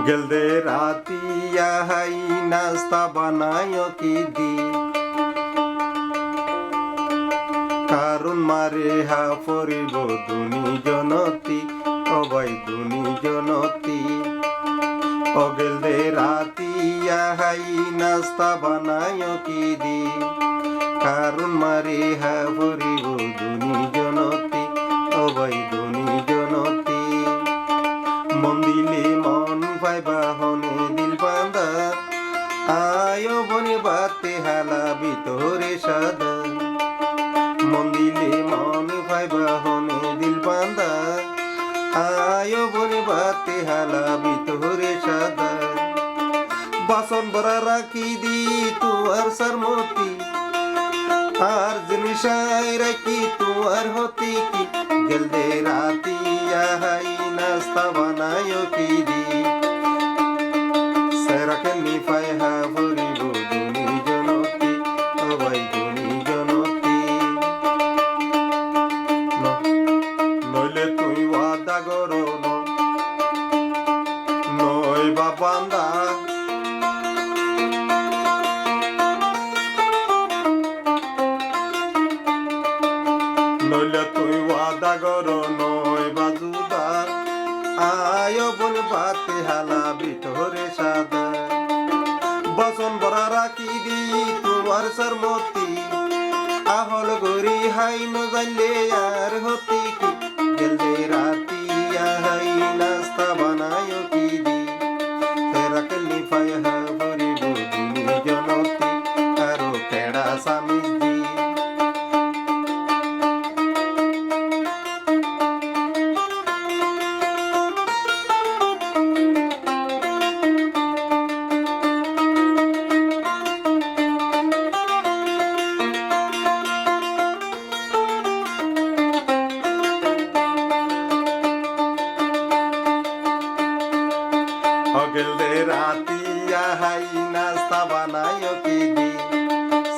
গেল দে রাতিয়া হাই নাস্তা বানায় কি দি কারণ মারে হা পরিব দুনি জনতি অবাই দুনি জনতি অগেল দে রাতিয়া হাই নাস্তা বানায় কি দি কারণ মারে হা পরিব দুনি জনতি অবাই দুনি জনতি মন দিলে মন পাইবা হনে দিল বান্দা আয়ো বনে বাতে হালা ভিতরে সাদা মন দিলে মন পাইবা হনে দিল বান্দা আয়ো বনে বাতে হালা ভিতরে সাদা বাসন ভরা রাখি দি তুয়ার সারমতি আর জিনিসাই রাখি তুয়ার হতি কি গেল দে রাতিয়া হাই নাস্তা বানায় কি দি সেরাকে নিফাই হা ভরিব দুনি জনতি অবাই দুনি জনতি নইলে তুই ওয়াদা করো নয় বা বান্দা নইলে তুই ওয়াদা করো নয় বাজুদা আয়ো বন বাতে হালা ভিতরে সাদা বসন ভরা রাখি দি তোমার সরমতি আহল গরি হাই ন জানলে আর হতি কি গেল দে রাতিয়া হাই নাস্তা বানায় কি দি তেরাকে নিফাই হা ভরিব দুনি জনতি আরো কেড়া সামিজ দি অগেল দে রাতিয়া হাই নাস্তা বানায় কি দি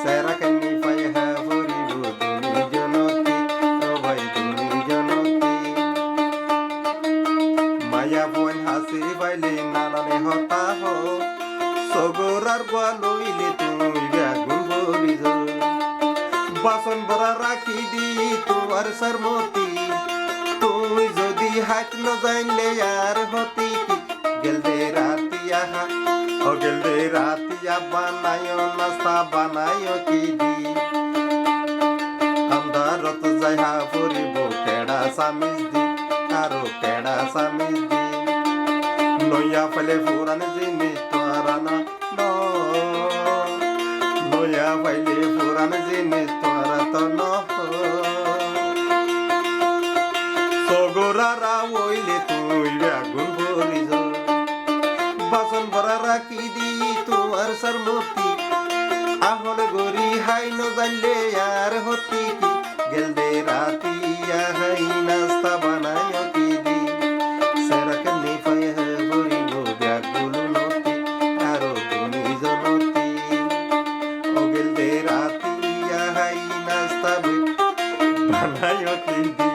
সেরাকে নিফাই হা ভরিব দুনি জনতি অবাই দুনি জনতি মায়া বোন হাসি পাইলে নানানে হতা হো সগরার লইলে তুই ব্যাগুন ভরিজ বাসন ভরা রাখি দি তোমার সরমতি তুই যদি হাত ন জানলে আর হতি কি গেল দে রাতিয়া হা অগেল দে রাতিয়া বানায় নাস্তা বানায় কি দি আন্দারত যাই হা পরিব কেড়া সামিজ দি আরো কেড়া সামিজ দি নয়া ফেলে পুরান জিনিস তোরা না নয়া ফেলে পুরান জিনিস তোরা তো ন সগরারা ওইলে তুই ব্যাগুন ভরিজ বাসন ভরা রাখি দি তোমার সরমতি আহল গরি হাই ন জানলে আর হতি কি গেল দে রাতিয়া হাই নাস্তা বানায় কি দি সেরাকে নিফাই হা ভরিব ব্যাগুন নতি আরো দুনি জনতি অগেল দে রাতিয়া হাই নাস্তা বানায় কি দি